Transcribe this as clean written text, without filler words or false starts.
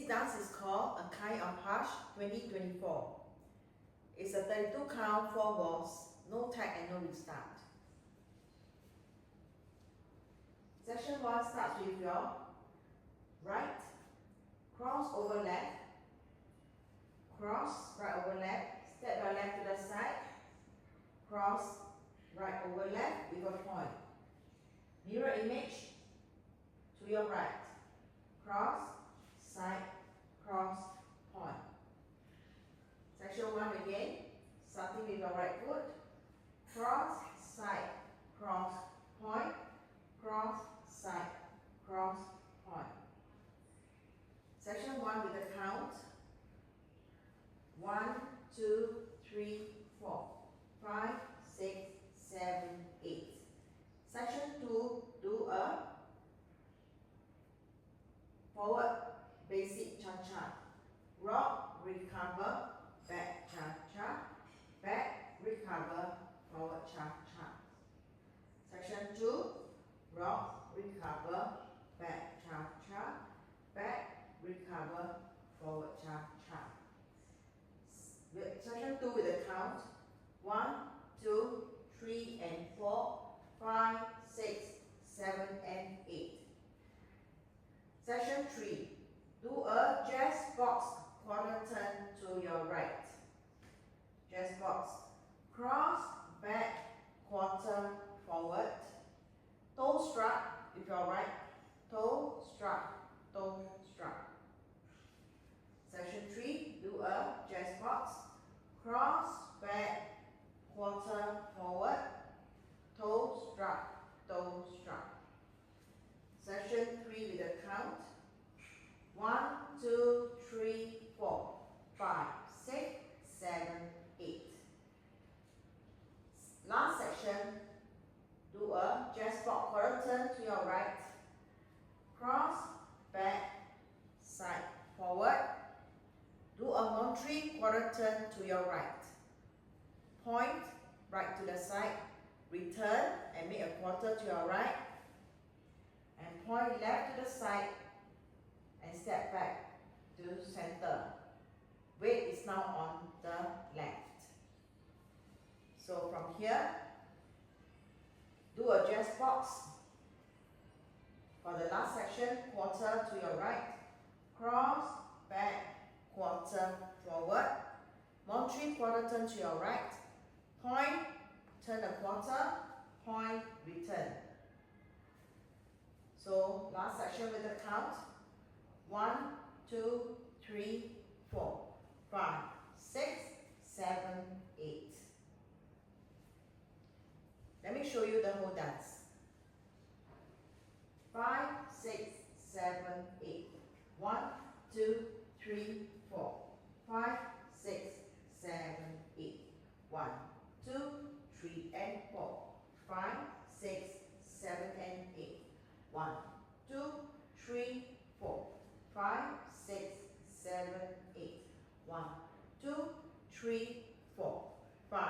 This dance is called A Kind of Hush 2024. It's a 32 count, 4 walls, no tag and no restart. Section 1 starts with your right, cross over left, cross, right over left, step your left to the side, cross, right over left with a point. Mirror image to your right, cross, side, cross, point. Section 1 again, starting with your right foot, cross, side, cross, point, cross, side, cross, point. Section 1 with the count, 1, 2, 3, 4, 5, 6, 7, 8. Section 2, do a forward basic cha-cha. Rock, recover, back cha-cha, back, recover, forward cha-cha. Section 2, rock, recover, back cha-cha, back, recover, forward cha-cha. Section 2 with the count, 1, 2, 3 and 4, 5, 6, 7 and 8. Section 3, do a jazz box quarter turn to your right. Jazz box, cross, back, quarter, forward, toe strut with your right, toe strut, toe strut. Section 3, do a jazz box, cross, back, quarter, forward, toe strut, toe strut. Section 3 with a count, 1, 2, 3, 4, 5, 6, 7, 8. Last section, do a jazz box quarter turn to your right, cross, back, side, forward, do a Montreal quarter turn to your right, point, right to the side, return and make a quarter to your right, and point left to the side and step back to center. Weight is now on the left. So from here, do a jazz box. For the last section, quarter to your right, cross, back, quarter, forward, Montreal quarter turn to your right, point, turn a quarter, point, return. So last section with the count, 1, 2, 3, 4, 5, 6, 7, 8. Let me show you the whole dance. 5, 6, 7, 8. 1, 2, 3, 4, 5, 6, 7, 8. 1, 2, 3 and 4, 5, 6, 7 and 8. 1, 2, 3, 4, 5, 6, 7, 8. 1, 2, 3, 4, 5,